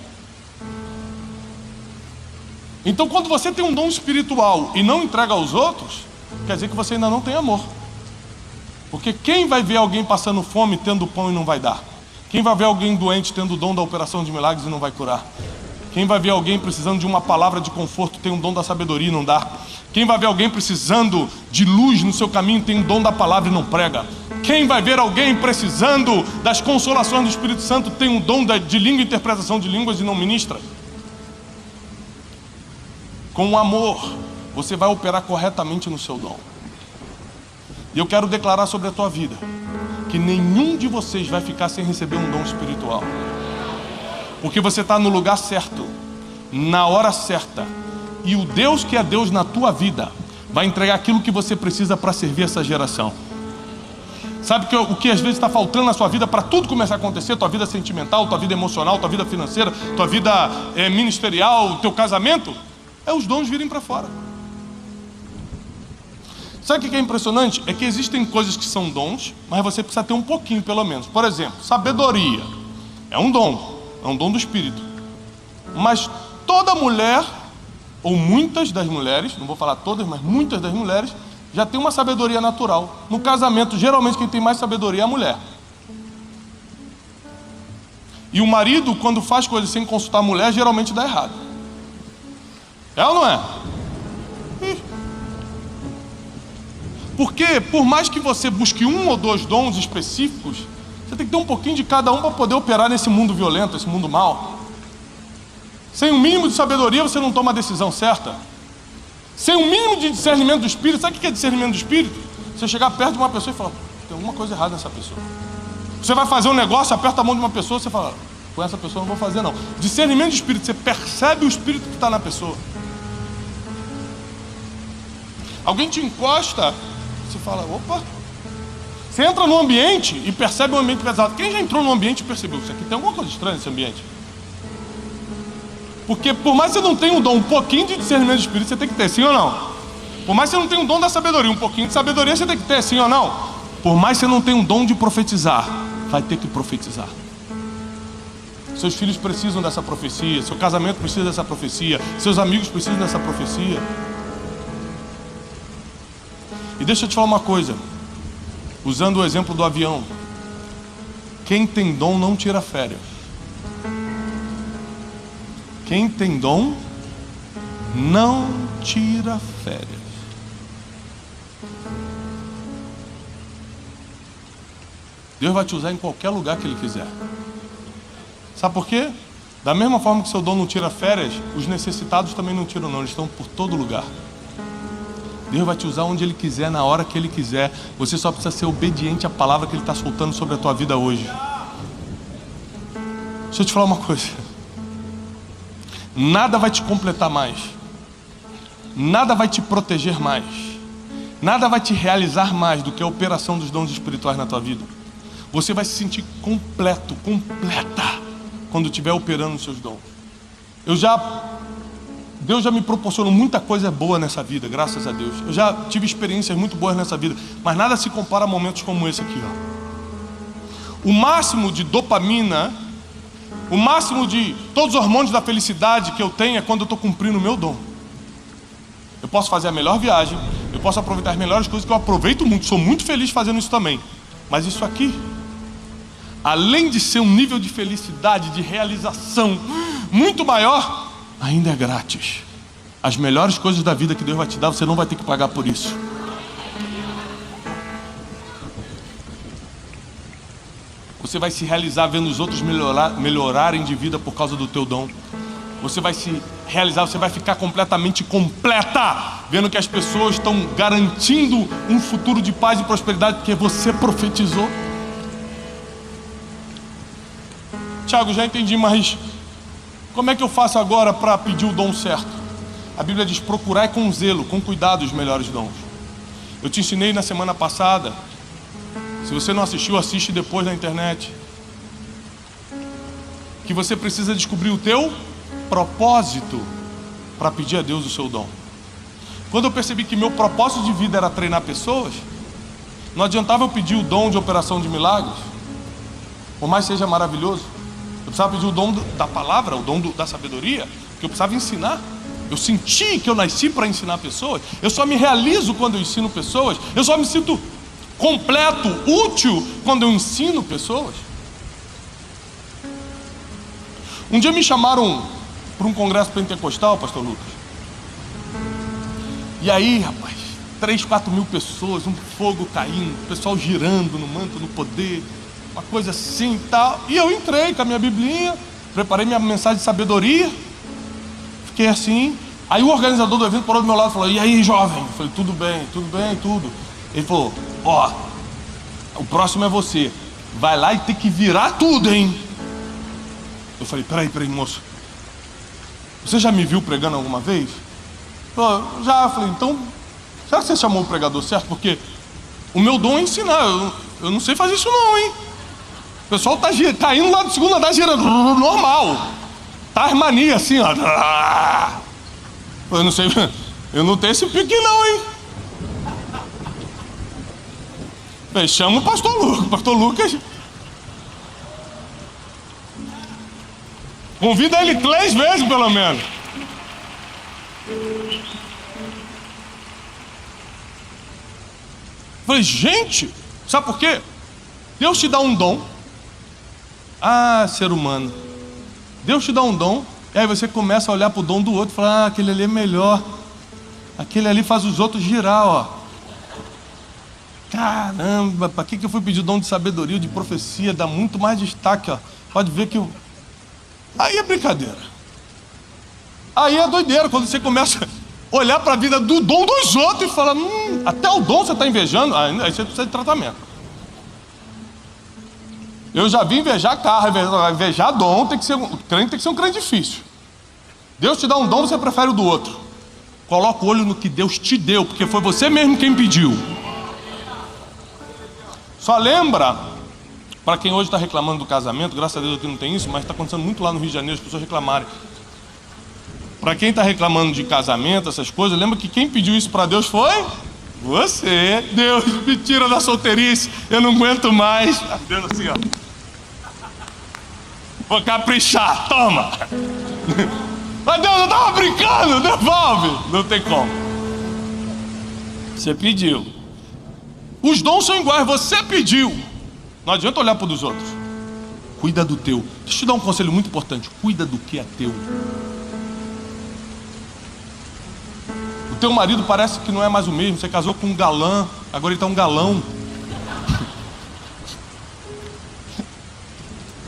Então quando você tem um dom espiritual e não entrega aos outros, quer dizer que você ainda não tem amor. Porque quem vai ver alguém passando fome tendo pão e não vai dar? Quem vai ver alguém doente tendo o dom da operação de milagres e não vai curar? Quem vai ver alguém precisando de uma palavra de conforto, tem um dom da sabedoria e não dá? Quem vai ver alguém precisando de luz no seu caminho, tem um dom da palavra e não prega? Quem vai ver alguém precisando das consolações do Espírito Santo, tem um dom de língua e interpretação de línguas e não ministra? Com o amor, você vai operar corretamente no seu dom. E eu quero declarar sobre a tua vida que nenhum de vocês vai ficar sem receber um dom espiritual. Porque você está no lugar certo, na hora certa. E o Deus que é Deus na tua vida vai entregar aquilo que você precisa para servir essa geração. Sabe o que às vezes está faltando na sua vida para tudo começar a acontecer? Tua vida sentimental, tua vida emocional, tua vida financeira, tua vida ministerial, teu casamento? É os dons virem para fora. Sabe o que é impressionante? É que existem coisas que são dons, mas você precisa ter um pouquinho pelo menos. Por exemplo, sabedoria é um dom do Espírito. Mas toda mulher, ou muitas das mulheres, não vou falar todas, mas muitas das mulheres, já tem uma sabedoria natural. No casamento, geralmente quem tem mais sabedoria é a mulher. E o marido, quando faz coisas sem consultar a mulher, geralmente dá errado. É ou não é? Porque por mais que você busque um ou dois dons específicos, você tem que ter um pouquinho de cada um para poder operar nesse mundo violento, esse mundo mau. Sem um mínimo de sabedoria você não toma a decisão certa. Sem um mínimo de discernimento do Espírito, sabe o que é discernimento do Espírito? Você chegar perto de uma pessoa e falar, tem alguma coisa errada nessa pessoa. Você vai fazer um negócio, aperta a mão de uma pessoa, você fala, com essa pessoa não vou fazer não. Discernimento de Espírito, você percebe o Espírito que está na pessoa. Alguém te encosta, você fala, opa. Você entra no ambiente e percebe um ambiente pesado. Quem já entrou no ambiente e percebeu isso aqui? Tem alguma coisa estranha nesse ambiente? Porque por mais que você não tenha um dom, um pouquinho de discernimento de espírito, você tem que ter, sim ou não? Por mais que você não tenha um dom da sabedoria, um pouquinho de sabedoria você tem que ter, sim ou não? Por mais que você não tenha um dom de profetizar, vai ter que profetizar. Seus filhos precisam dessa profecia, seu casamento precisa dessa profecia, seus amigos precisam dessa profecia. E deixa eu te falar uma coisa, usando o exemplo do avião. Quem tem dom não tira férias. Quem tem dom não tira férias. Deus vai te usar em qualquer lugar que Ele quiser. Sabe por quê? Da mesma forma que seu dom não tira férias, os necessitados também não tiram não, eles estão por todo lugar. Deus vai te usar onde Ele quiser, na hora que Ele quiser. Você só precisa ser obediente à palavra que Ele está soltando sobre a tua vida hoje. Deixa eu te falar uma coisa. Nada vai te completar mais. Nada vai te proteger mais. Nada vai te realizar mais do que a operação dos dons espirituais na tua vida. Você vai se sentir completo, completa, quando estiver operando os seus dons. Deus já me proporcionou muita coisa boa nessa vida, graças a Deus. Eu já tive experiências muito boas nessa vida, mas nada se compara a momentos como esse aqui, ó. O máximo de dopamina, o máximo de todos os hormônios da felicidade que eu tenho é quando eu estou cumprindo o meu dom. Eu posso fazer a melhor viagem, eu posso aproveitar as melhores coisas que eu aproveito muito, sou muito feliz fazendo isso também. Mas isso aqui, além de ser um nível de felicidade, de realização muito maior, ainda é grátis. As melhores coisas da vida que Deus vai te dar, você não vai ter que pagar por isso. Você vai se realizar vendo os outros melhorarem de vida por causa do teu dom. Você vai se realizar, você vai ficar completamente completa, vendo que as pessoas estão garantindo um futuro de paz e prosperidade porque você profetizou. Tiago, já entendi, mas como é que eu faço agora para pedir o dom certo? A Bíblia diz: procurai com zelo, com cuidado os melhores dons. Eu te ensinei na semana passada. Se você não assistiu, assiste depois na internet. Que você precisa descobrir o teu propósito para pedir a Deus o seu dom. Quando eu percebi que meu propósito de vida era treinar pessoas, não adiantava eu pedir o dom de operação de milagres, por mais seja maravilhoso. Eu precisava pedir o dom da palavra, o dom da sabedoria, que eu precisava ensinar. Eu senti que eu nasci para ensinar pessoas. Eu só me realizo quando eu ensino pessoas. Eu só me sinto completo, útil, quando eu ensino pessoas. Um dia me chamaram para um congresso pentecostal, pastor Lucas. E aí, rapaz, 3, 4 mil pessoas, um fogo caindo, o pessoal girando no manto, no poder, uma coisa assim e tal. E eu entrei com a minha biblinha, preparei minha mensagem de sabedoria, fiquei assim. Aí o organizador do evento parou do meu lado e falou: e aí, jovem? Eu falei: tudo bem, tudo. Ele falou: ó, o próximo é você, vai lá e tem que virar tudo, hein? Eu falei: peraí, moço, você já me viu pregando alguma vez? Falou: já. Eu falei: então, será que você chamou o pregador certo? Porque o meu dom é ensinar, eu não sei fazer isso não, hein? O pessoal tá indo lá do segundo andar girando, normal. Tá as manias assim, ó. Eu não sei, eu não tenho esse pique não, hein? Falei: chama o pastor Lucas. Convida ele 3 vezes pelo menos. Falei: gente, sabe por quê? Deus te dá um dom. Ah, ser humano. Deus te dá um dom, e aí você começa a olhar para o dom do outro e fala: ah, aquele ali é melhor. Aquele ali faz os outros girar, ó. Caramba, para que eu fui pedir dom de sabedoria, de profecia? Dá muito mais destaque, ó. Pode ver que aí é brincadeira. Aí é doideira, quando você começa a olhar para a vida do dom dos outros e fala: até o dom você está invejando. Aí você precisa de tratamento. Eu já vi invejar carro, invejar dom, tem que ser um crente difícil. Deus te dá um dom, você prefere o do outro. Coloca o olho no que Deus te deu, porque foi você mesmo quem pediu. Só lembra, para quem hoje está reclamando do casamento, graças a Deus aqui não tem isso, mas está acontecendo muito lá no Rio de Janeiro, as pessoas reclamarem. Para quem está reclamando de casamento, essas coisas, lembra que quem pediu isso para Deus foi você. Deus, me tira da solteirice, eu não aguento mais. Tá vendo assim, ó. Vou caprichar, toma. Mas Deus, eu tava brincando, devolve. Não tem como. Você pediu. Os dons são iguais, você pediu. Não adianta olhar para os outros. Cuida do teu. Deixa eu te dar um conselho muito importante. Cuida do que é teu. O teu marido parece que não é mais o mesmo. Você casou com um galã, agora ele está um galão.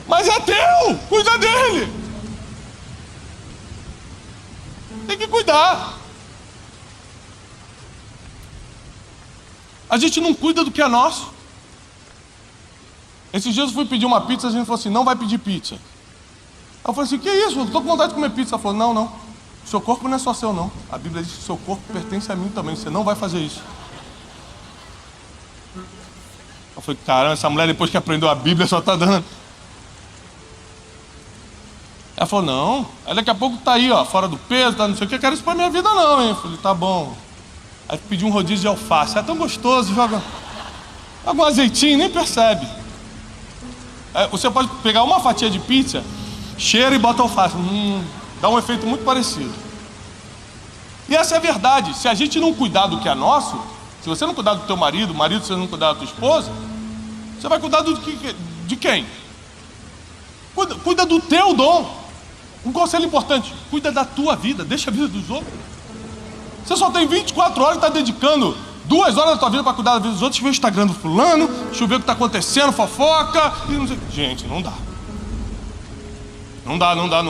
Mas é teu, cuida dele. Tem que cuidar. A gente não cuida do que é nosso. Esses dias eu fui pedir uma pizza, a gente falou assim, não vai pedir pizza. Eu falei assim, que isso? Eu estou com vontade de comer pizza. Ela falou, não, o seu corpo não é só seu, não. A Bíblia diz que o seu corpo pertence a mim também, você não vai fazer isso. Eu falei, caramba, essa mulher depois que aprendeu a Bíblia só está dando... Ela falou, não, aí daqui a pouco tá aí, ó, fora do peso, tá não sei o que, eu quero isso pra minha vida não, hein. Eu falei, tá bom. Aí pedi um rodízio de alface, é tão gostoso, joga um azeitinho, nem percebe. Aí você pode pegar uma fatia de pizza, cheira e bota alface, dá um efeito muito parecido. E essa é a verdade, se a gente não cuidar do que é nosso, se você não cuidar do teu marido, se você não cuidar da tua esposa, você vai cuidar de quem? Cuida do teu dom. Um conselho importante, cuida da tua vida, deixa a vida dos outros. Você só tem 24 horas e está dedicando 2 horas da tua vida para cuidar da vida dos outros. Deixa eu ver o Instagram do fulano, deixa eu ver o que está acontecendo, fofoca e não sei. Gente, não dá. Não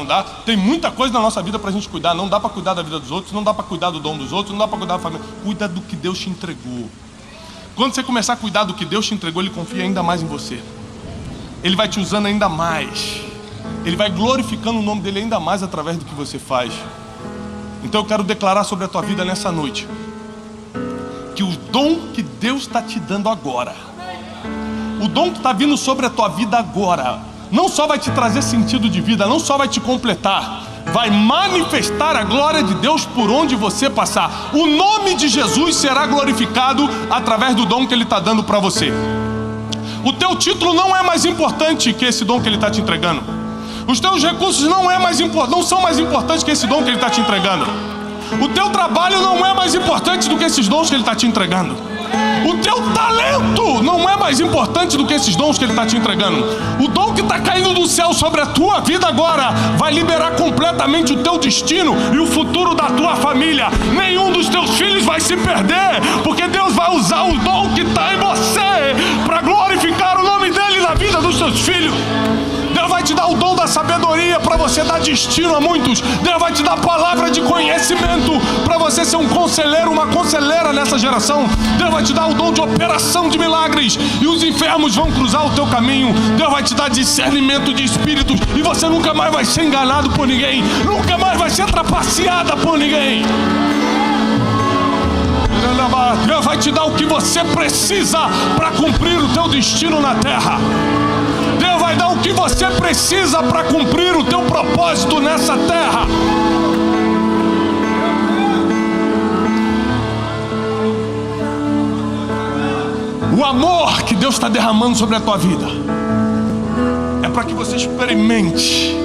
dá. Tem muita coisa na nossa vida para a gente cuidar. Não dá para cuidar da vida dos outros, não dá para cuidar do dom dos outros, não dá para cuidar da família. Cuida do que Deus te entregou. Quando você começar a cuidar do que Deus te entregou, Ele confia ainda mais em você. Ele vai te usando ainda mais. Ele vai glorificando o nome dele ainda mais através do que você faz. Então eu quero declarar sobre a tua vida nessa noite que o dom que Deus está te dando agora, o dom que está vindo sobre a tua vida agora, não só vai te trazer sentido de vida, não só vai te completar, vai manifestar a glória de Deus por onde você passar. O nome de Jesus será glorificado através do dom que Ele está dando para você. O teu título não é mais importante que esse dom que Ele está te entregando. Os teus recursos não são mais importantes que esse dom que Ele está te entregando. O teu trabalho não é mais importante do que esses dons que Ele está te entregando. O teu talento não é mais importante do que esses dons que Ele está te entregando. O dom que está caindo do céu sobre a tua vida agora vai liberar completamente o teu destino e o futuro da tua família. Nenhum dos teus filhos vai se perder, porque Deus vai usar o dom que está em você para glorificar o nome dEle na vida dos seus filhos. Deus vai te dar o dom da sabedoria para você dar destino a muitos. Deus vai te dar palavra de conhecimento para você ser um conselheiro, uma conselheira nessa geração. Deus vai te dar o dom de operação de milagres e os enfermos vão cruzar o teu caminho. Deus vai te dar discernimento de espíritos e você nunca mais vai ser enganado por ninguém, nunca mais vai ser trapaceada por ninguém. Deus vai te dar o que você precisa para cumprir o teu destino na terra. Deus vai dar o que você precisa para cumprir o teu propósito nessa terra. O amor que Deus está derramando sobre a tua vida é para que você experimente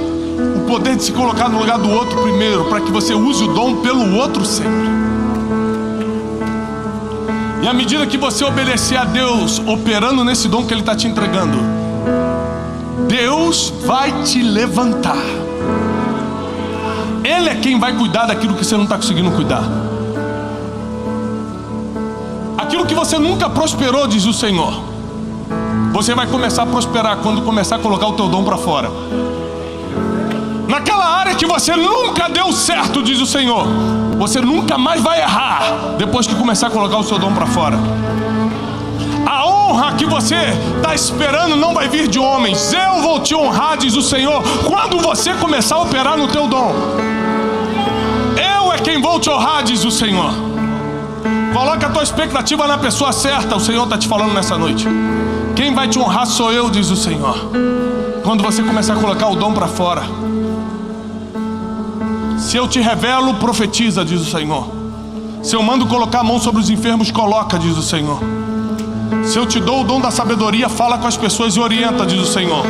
o poder de se colocar no lugar do outro primeiro, para que você use o dom pelo outro sempre. E à medida que você obedecer a Deus, operando nesse dom que Ele está te entregando, Deus vai te levantar. Ele é quem vai cuidar daquilo que você não está conseguindo cuidar. Aquilo que você nunca prosperou, diz o Senhor, você vai começar a prosperar quando começar a colocar o teu dom para fora. Naquela área que você nunca deu certo, diz o Senhor, você nunca mais vai errar depois que começar a colocar o seu dom para fora. A honra que você está esperando não vai vir de homens. Eu vou te honrar, diz o Senhor, quando você começar a operar no teu dom. Eu é quem vou te honrar, diz o Senhor. Coloca a tua expectativa na pessoa certa. O Senhor está te falando nessa noite. Quem vai te honrar sou eu, diz o Senhor, quando você começar a colocar o dom para fora. Se eu te revelo, profetiza, diz o Senhor. Se eu mando colocar a mão sobre os enfermos, coloca, diz o Senhor. Se eu te dou o dom da sabedoria, fala com as pessoas e orienta, diz o Senhor.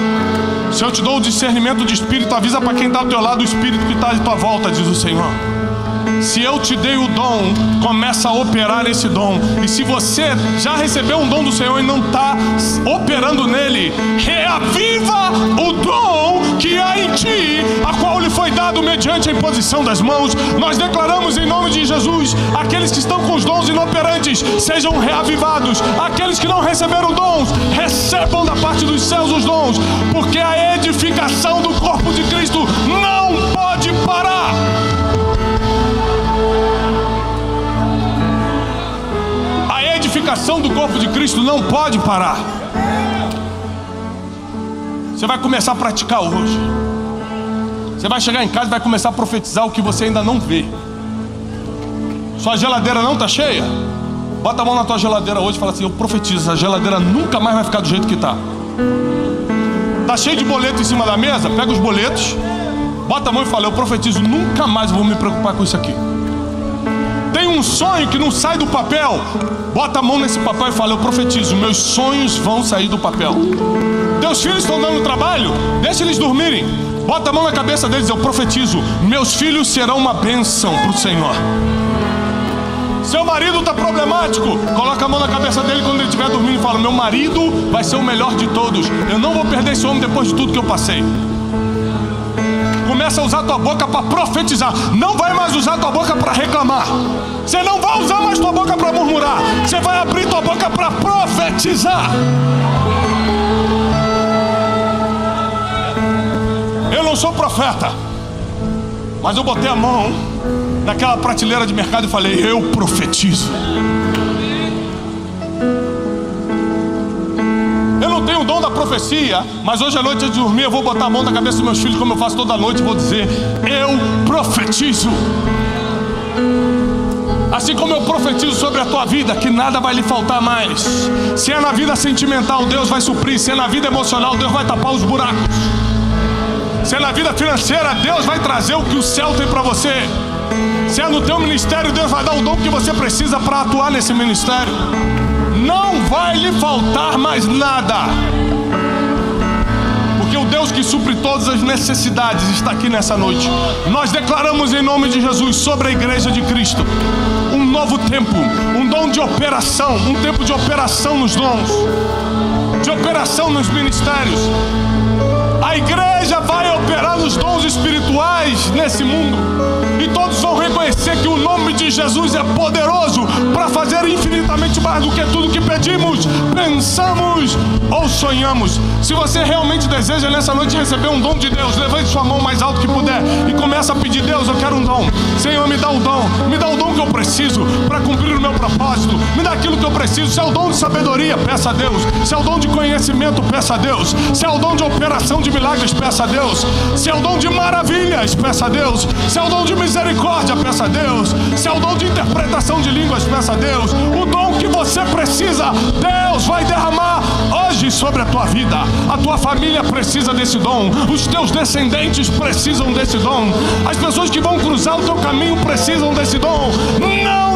Se eu te dou o discernimento de espírito, avisa para quem está ao teu lado o espírito que está à tua volta, diz o Senhor. Se eu te dei o dom, começa a operar esse dom. E se você já recebeu um dom do Senhor e não está operando nele, reaviva o dom que há em ti, a qual lhe foi dado mediante a imposição das mãos. Nós declaramos em nome de Jesus: aqueles que estão com os dons inoperantes sejam reavivados. Aqueles que não receberam dons, recebam da parte dos céus os dons, porque a edificação do corpo de Cristo não pode parar. A edificação do corpo de Cristo não pode parar. Você vai começar a praticar hoje. Você vai chegar em casa e vai começar a profetizar o que você ainda não vê. Sua geladeira não está cheia? Bota a mão na tua geladeira hoje e fala assim: eu profetizo, a geladeira nunca mais vai ficar do jeito que está. Está cheio de boleto em cima da mesa? Pega os boletos, bota a mão e fala: eu profetizo, nunca mais vou me preocupar com isso aqui. Tem um sonho que não sai do papel? Bota a mão nesse papel e fala: eu profetizo, meus sonhos vão sair do papel. Teus filhos estão dando trabalho? Deixa eles dormirem. Bota a mão na cabeça deles: eu profetizo, meus filhos serão uma bênção para o Senhor. Seu marido está problemático? Coloca a mão na cabeça dele quando ele estiver dormindo e fala: meu marido vai ser o melhor de todos. Eu não vou perder esse homem depois de tudo que eu passei. Começa a usar tua boca para profetizar. Não vai mais usar tua boca para reclamar. Você não vai usar mais tua boca para murmurar. Você vai abrir tua boca para profetizar. Eu não sou profeta, mas eu botei a mão naquela prateleira de mercado e falei: eu profetizo. Eu não tenho o dom da profecia, mas hoje à noite antes de dormir eu vou botar a mão na cabeça dos meus filhos, como eu faço toda noite, e vou dizer: eu profetizo. Assim como eu profetizo sobre a tua vida, que nada vai lhe faltar mais. Se é na vida sentimental, Deus vai suprir. Se é na vida emocional, Deus vai tapar os buracos. Se é na vida financeira, Deus vai trazer o que o céu tem para você. Se é no teu ministério, Deus vai dar o dom que você precisa para atuar nesse ministério. Não vai lhe faltar mais nada, porque o Deus que supre todas as necessidades está aqui nessa noite. Nós declaramos em nome de Jesus sobre a igreja de Cristo um novo tempo, um dom de operação, um tempo de operação nos dons, de operação nos ministérios. A igreja vai operar nos dons espirituais nesse mundo, e todos vão reconhecer que o nome de Jesus é poderoso para fazer infinitamente mais do que tudo que pedimos, pensamos ou sonhamos. Se você realmente deseja nessa noite receber um dom de Deus, levante sua mão mais alto que puder e começa a pedir: Deus, eu quero um dom. Senhor, me dá o dom, me dá o dom que eu preciso para cumprir o meu propósito. Me dá aquilo que eu preciso. Se é o dom de sabedoria, peça a Deus. Se é o dom de conhecimento, peça a Deus. Se é o dom de operação de milagres, peça a Deus. Se é o dom de maravilhas, peça a Deus. Se é o dom de misericórdia, peça a Deus. Se é o dom de interpretação de línguas, peça a Deus. O dom que você precisa, Deus vai derramar hoje sobre a tua vida. A tua família precisa desse dom. Os teus descendentes precisam desse dom. As pessoas que vão cruzar o teu caminho precisam desse dom. Não